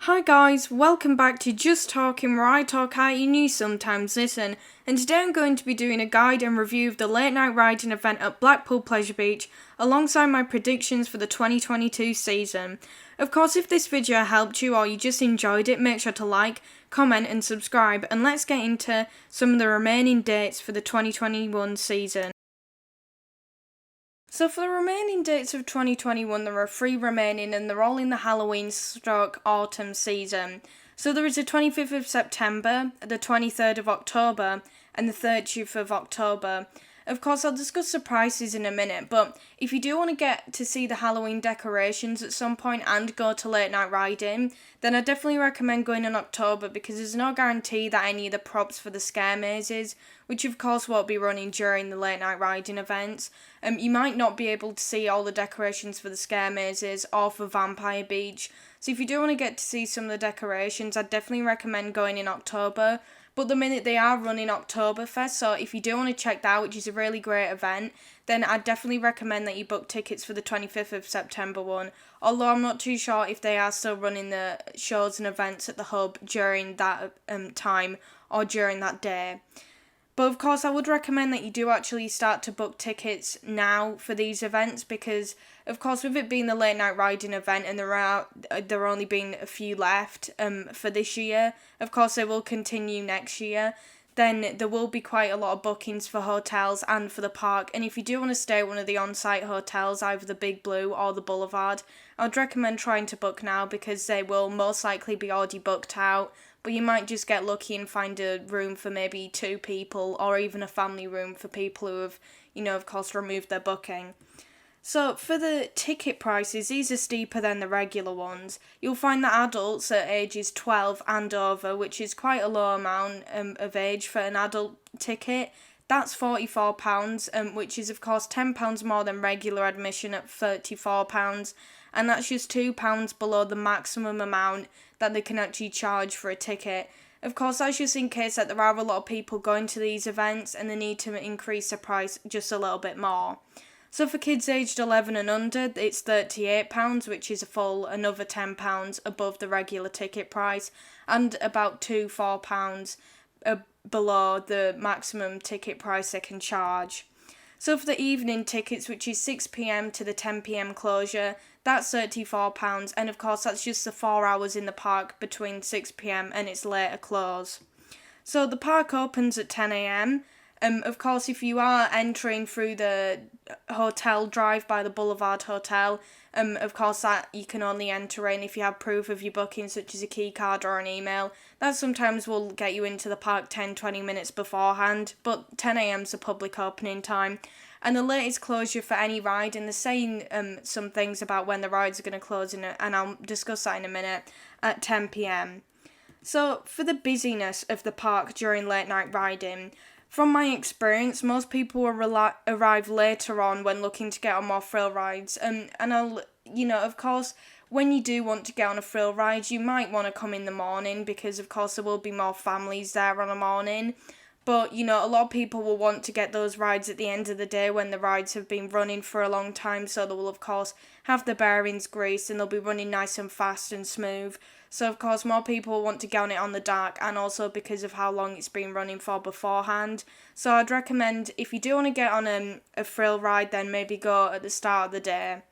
Hi guys, welcome back to Just Talking, where I talk how you sometimes listen, and today I'm going to be doing a guide and review of the late night riding event at Blackpool Pleasure Beach, alongside my predictions for the 2022 season. Of course, if this video helped you or you just enjoyed it, make sure to like, comment and subscribe, and let's get into some of the remaining dates for the 2021 season. So for the remaining dates of 2021, there are 3 remaining and they're all in the Halloween/autumn season. So there is the 25th of September, the 23rd of October, and the 30th of October. Of course, I'll discuss the prices in a minute, but if you do want to get to see the Halloween decorations at some point and go to late night riding, then I definitely recommend going in October because there's no guarantee that any of the props for the scare mazes, which of course won't be running during the late night riding events, you might not be able to see all the decorations for the scare mazes or for Vampire Beach. So if you do want to get to see some of the decorations, I'd definitely recommend going in October. But the minute they are running Oktoberfest, so if you do want to check that out, which is a really great event, then I'd definitely recommend that you book tickets for the 25th of September one. Although I'm not too sure if they are still running the shows and events at the hub during that time or during that day. But of course, I would recommend that you do actually start to book tickets now for these events because, of course, with it being the late night riding event and there only being a few left for this year, of course, they will continue next year. Then there will be quite a lot of bookings for hotels and for the park. And if you do want to stay at one of the on-site hotels, either the Big Blue or the Boulevard, I would recommend trying to book now because they will most likely be already booked out. But you might just get lucky and find a room for maybe 2 people or even a family room for people who have, of course, removed their booking. So for the ticket prices, these are steeper than the regular ones. You'll find that adults at ages 12 and over, which is quite a low amount of age for an adult ticket, that's £44, which is of course £10 more than regular admission at £34, and that's just £2 below the maximum amount that they can actually charge for a ticket. Of course, that's just in case that there are a lot of people going to these events and they need to increase the price just a little bit more. So for kids aged 11 and under, it's £38, which is a full another £10 above the regular ticket price, and about £4 below the maximum ticket price they can charge. So for the evening tickets, which is 6pm to the 10pm closure, that's £34, and of course that's just the 4 hours in the park between 6pm and its later close. So the park opens at 10am. Of course, if you are entering through the hotel drive by the Boulevard Hotel, of course that you can only enter in if you have proof of your booking, such as a key card or an email. That sometimes will get you into the park 10-20 minutes beforehand, but 10am is the public opening time. And the latest closure for any ride, and they're saying some things about when the rides are going to close, and I'll discuss that in a minute, at 10pm. So for the busyness of the park during late night riding, from my experience, most people will arrive later on when looking to get on more thrill rides. And of course, when you do want to get on a thrill ride, you might want to come in the morning because, of course, there will be more families there on a morning. But, a lot of people will want to get those rides at the end of the day when the rides have been running for a long time. So they will, of course, have the bearings greased and they'll be running nice and fast and smooth. So, of course, more people want to get on it on the dark, and also because of how long it's been running for beforehand. So I'd recommend, if you do want to get on a thrill ride, then maybe go at the start of the day.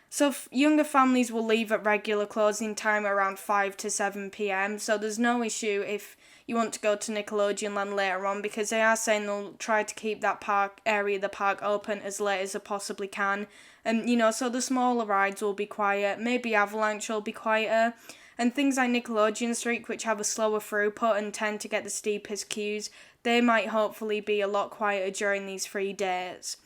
So younger families will leave at regular closing time around 5 to 7pm, so there's no issue if you want to go to Nickelodeon Land later on, because they are saying they'll try to keep that area of the park open as late as they possibly can. So the smaller rides will be quiet, maybe Avalanche will be quieter. And things like Nickelodeon Street, which have a slower throughput and tend to get the steepest queues, they might hopefully be a lot quieter during these 3 days.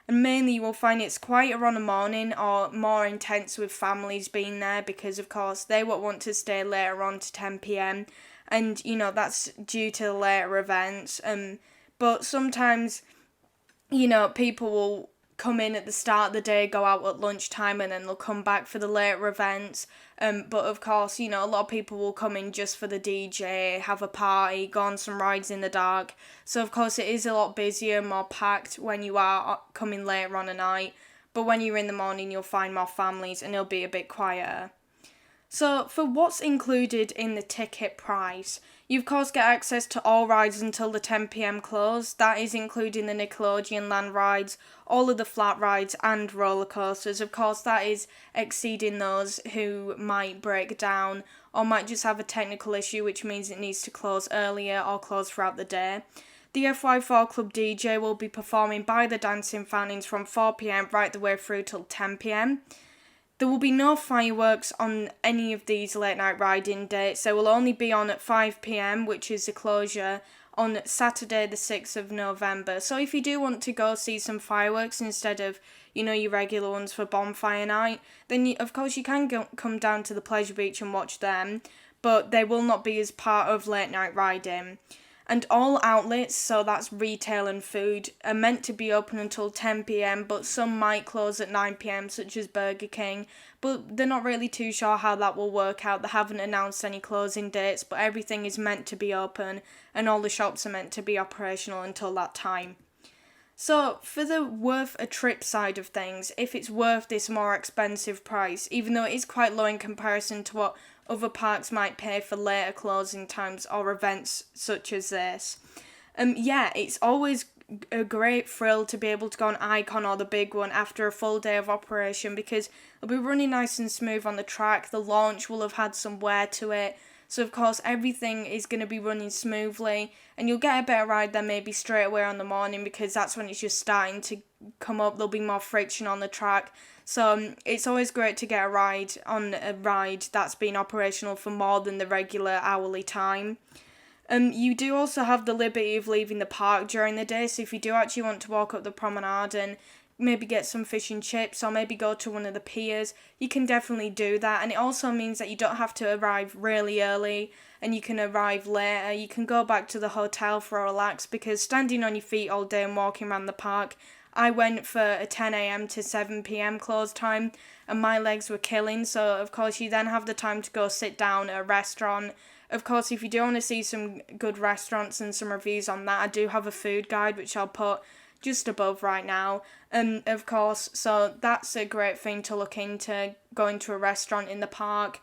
And mainly you will find it's quieter on the morning or more intense with families being there because, of course, they won't want to stay later on to 10pm. And, that's due to the later events. But sometimes, people will come in at the start of the day, go out at lunchtime, and then they'll come back for the later events. But of course, a lot of people will come in just for the DJ, have a party, go on some rides in the dark. So of course it is a lot busier, more packed when you are coming later on a night. But when you're in the morning, you'll find more families and it'll be a bit quieter. So, for what's included in the ticket price, you of course get access to all rides until the 10 p.m. close. That is including the Nickelodeon land rides, all of the flat rides, and roller coasters. Of course, that is exceeding those who might break down or might just have a technical issue, which means it needs to close earlier or close throughout the day. The FY4 Club DJ will be performing by the Dancing Fountains from 4 p.m. right the way through till 10 p.m. There will be no fireworks on any of these late night riding dates. They will only be on at 5 p.m, which is the closure, on Saturday the 6th of November. So if you do want to go see some fireworks instead of, your regular ones for bonfire night, then of course you can come down to the Pleasure Beach and watch them, but they will not be as part of late night riding. And all outlets, so that's retail and food, are meant to be open until 10 p.m, but some might close at 9 p.m, such as Burger King. But they're not really too sure how that will work out. They haven't announced any closing dates, but everything is meant to be open, and all the shops are meant to be operational until that time. So, for the worth a trip side of things, if it's worth this more expensive price, even though it is quite low in comparison to what other parks might pay for later closing times or events such as this. It's always a great thrill to be able to go on Icon or the big one after a full day of operation, because it'll be running nice and smooth on the track. The launch will have had some wear to it, so of course everything is going to be running smoothly, and you'll get a better ride than maybe straight away on the morning, because that's when it's just starting to come up. There'll be more friction on the track. So it's always great to get a ride on a ride that's been operational for more than the regular hourly time. You do also have the liberty of leaving the park during the day, so if you do actually want to walk up the promenade and maybe get some fish and chips or maybe go to one of the piers, you can definitely do that. And it also means that you don't have to arrive really early and you can arrive later. You can go back to the hotel for a relax, because standing on your feet all day and walking around the park, I went for a 10 a.m. to 7 p.m. close time and my legs were killing, so of course you then have the time to go sit down at a restaurant. Of course, if you do want to see some good restaurants and some reviews on that, I do have a food guide which I'll put just above right now. Of course, so that's a great thing to look into, going to a restaurant in the park.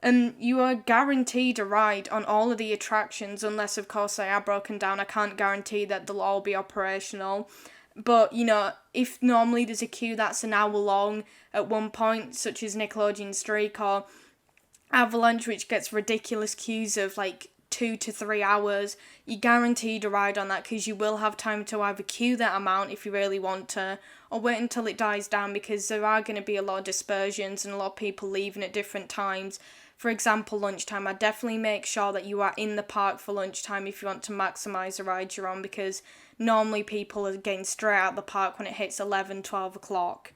You are guaranteed a ride on all of the attractions, unless of course they are broken down. I can't guarantee that they'll all be operational. But, if normally there's a queue that's an hour long at one point, such as Nickelodeon Streak or Avalanche, which gets ridiculous queues of 2 to 3 hours, you're guaranteed a ride on that, because you will have time to either queue that amount if you really want to, or wait until it dies down, because there are going to be a lot of dispersions and a lot of people leaving at different times. For example, lunchtime. I'd definitely make sure that you are in the park for lunchtime if you want to maximise the ride you're on, because normally people are getting straight out of the park when it hits 11, 12 o'clock.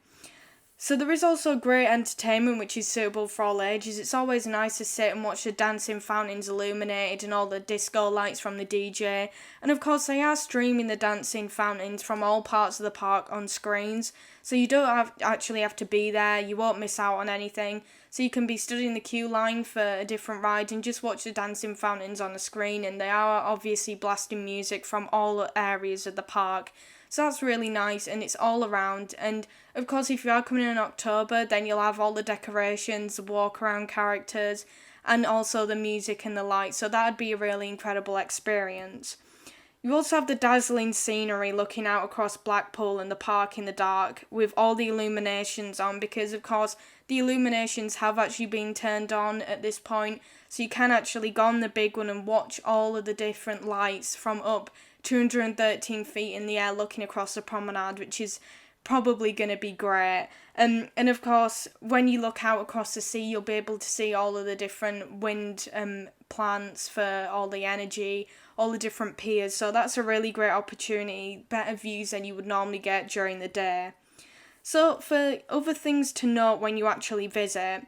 So there is also great entertainment which is suitable for all ages. It's always nice to sit and watch the dancing fountains illuminated and all the disco lights from the DJ. And of course they are streaming the dancing fountains from all parts of the park on screens. So you don't actually have to be there, you won't miss out on anything. So you can be stood in the queue line for a different ride and just watch the dancing fountains on the screen. And they are obviously blasting music from all areas of the park. So that's really nice, and it's all around. And of course, if you are coming in October, then you'll have all the decorations, the walk around characters, and also the music and the lights. So that'd be a really incredible experience. You also have the dazzling scenery looking out across Blackpool and the park in the dark with all the illuminations on, because of course the illuminations have actually been turned on at this point, so you can actually go on the big one and watch all of the different lights from up 213 feet in the air looking across the promenade, which is probably going to be great. And of course, when you look out across the sea, you'll be able to see all of the different wind plants for all the energy, all the different piers. So that's a really great opportunity, better views than you would normally get during the day. So for other things to note when you actually visit,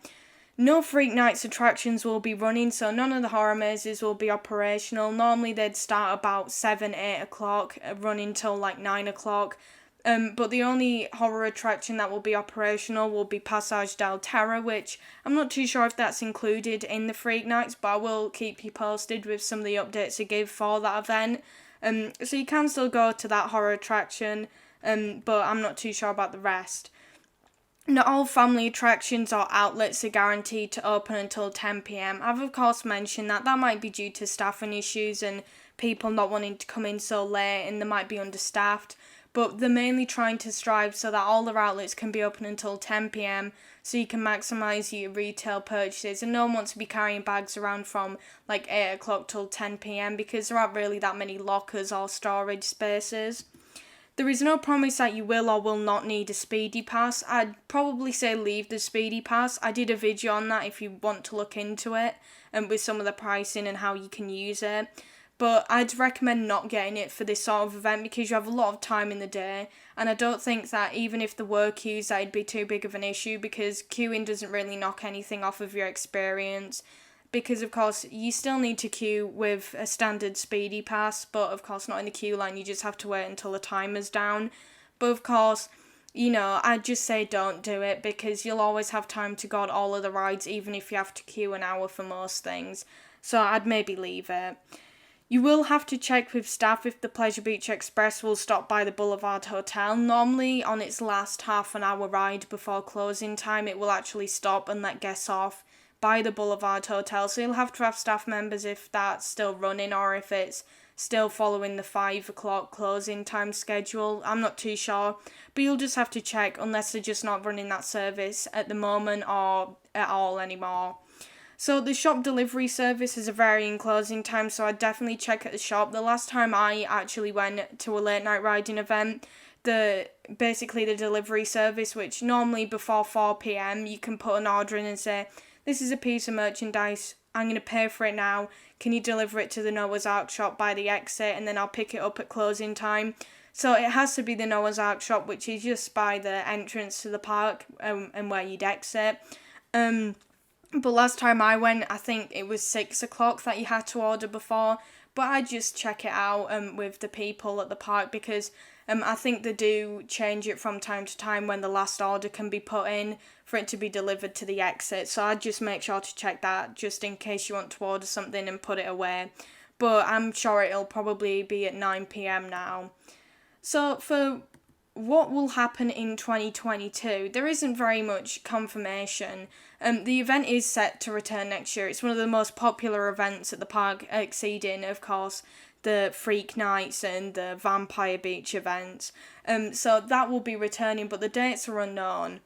no Freak Nights attractions will be running, so none of the horror mazes will be operational. Normally they'd start about 7, 8 o'clock, running till 9 o'clock. But the only horror attraction that will be operational will be Passage del Terror, which I'm not too sure if that's included in the Freak Nights, but I will keep you posted with some of the updates I give for that event. So you can still go to that horror attraction, but I'm not too sure about the rest. Not all family attractions or outlets are guaranteed to open until 10 p.m. I've of course mentioned that might be due to staffing issues and people not wanting to come in so late, and they might be understaffed, but they're mainly trying to strive so that all their outlets can be open until 10 p.m. so you can maximise your retail purchases, and no one wants to be carrying bags around from like 8 o'clock till 10 p.m. because there aren't really that many lockers or storage spaces. There is no promise that you will or will not need a speedy pass. I'd probably say leave the speedy pass. I did a video on that if you want to look into it, and with some of the pricing and how you can use it. But I'd recommend not getting it for this sort of event because you have a lot of time in the day, and I don't think that even if there were queues that it'd be too big of an issue because queuing doesn't really knock anything off of your experience, because of course you still need to queue with a standard speedy pass, but of course not in the queue line, you just have to wait until the timer's down. But of course, I'd just say don't do it because you'll always have time to go on all of the rides even if you have to queue an hour for most things. So I'd maybe leave it. You will have to check with staff if the Pleasure Beach Express will stop by the Boulevard Hotel. Normally, on its last half an hour ride before closing time, it will actually stop and let guests off by the Boulevard Hotel. So you'll have to have staff members if that's still running or if it's still following the 5 o'clock closing time schedule. I'm not too sure, but you'll just have to check unless they're just not running that service at the moment or at all anymore. So the shop delivery service is a varying closing time, so I'd definitely check at the shop. The last time I actually went to a late night riding event, the delivery service, which normally before 4 p.m. you can put an order in and say, this is a piece of merchandise, I'm going to pay for it now, can you deliver it to the Noah's Ark shop by the exit, and then I'll pick it up at closing time. So it has to be the Noah's Ark shop, which is just by the entrance to the park and where you'd exit. But last time I went, I think it was 6 o'clock that you had to order before. But I just check it out with the people at the park because I think they do change it from time to time when the last order can be put in for it to be delivered to the exit. So I'd just make sure to check that just in case you want to order something and put it away. But I'm sure it'll probably be at 9 p.m. now. So for what will happen in 2022, there isn't very much confirmation. The event is set to return next year. It's one of the most popular events at the park, exceeding, of course, the Freak Nights and the Vampire Beach events. So that will be returning, but the dates are unknown.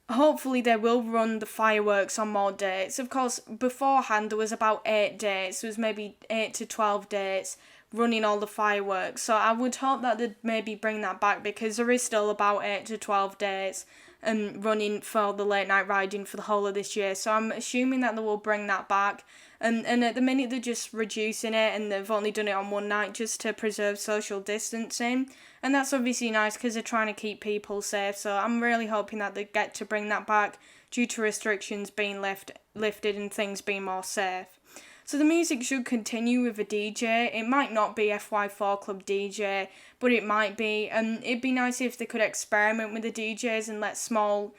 Hopefully they will run the fireworks on more dates. Of course, beforehand there was about 8 dates. There was maybe 8 to 12 dates running all the fireworks. So I would hope that they'd maybe bring that back because there is still about 8 to 12 days running for the late night riding for the whole of this year. So I'm assuming that they will bring that back. And at the minute they're just reducing it and they've only done it on one night just to preserve social distancing. And that's obviously nice because they're trying to keep people safe. So I'm really hoping that they get to bring that back due to restrictions being lifted and things being more safe. So the music should continue with a DJ. It might not be FY4 Club DJ, but it might be. It'd be nice if they could experiment with the DJs and let small,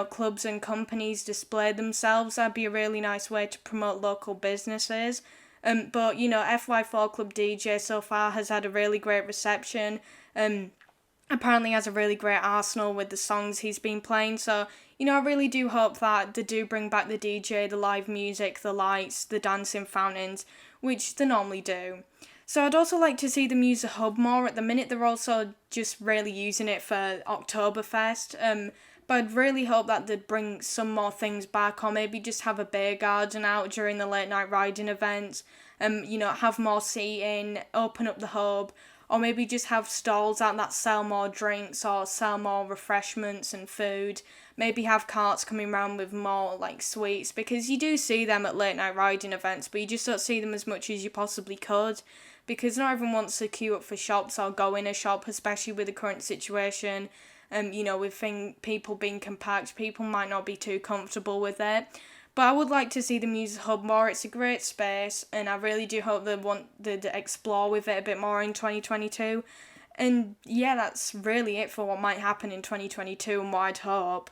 clubs and companies display themselves. That'd be a really nice way to promote local businesses. But FY4 Club DJ so far has had a really great reception. Apparently has a really great arsenal with the songs he's been playing. So, I really do hope that they do bring back the DJ, the live music, the lights, the dancing fountains, which they normally do. So I'd also like to see them use the hub more. At the minute, they're also just really using it for Oktoberfest. But I'd really hope that they'd bring some more things back, or maybe just have a beer garden out during the late night riding events. Have more seating, open up the hub, or maybe just have stalls out that sell more drinks or sell more refreshments and food. Maybe have carts coming around with more sweets, because you do see them at late night riding events, but you just don't see them as much as you possibly could, because not everyone wants to queue up for shops or go in a shop, especially with the current situation. With people being compact, people might not be too comfortable with it. But I would like to see them use the hub more. It's a great space, and I really do hope they'd explore with it a bit more in 2022. And yeah, that's really it for what might happen in 2022 and what I'd hope.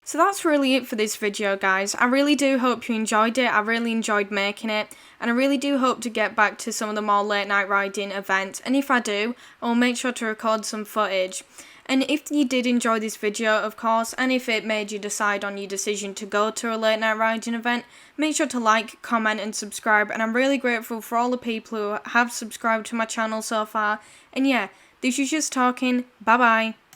So that's really it for this video, guys. I really do hope you enjoyed it. I really enjoyed making it, and I really do hope to get back to some of the more late night riding events. And if I do, I'll make sure to record some footage. And if you did enjoy this video, of course, and if it made you decide on your decision to go to a late night riding event, make sure to like, comment and subscribe. And I'm really grateful for all the people who have subscribed to my channel so far. And yeah, this is just talking. Bye bye.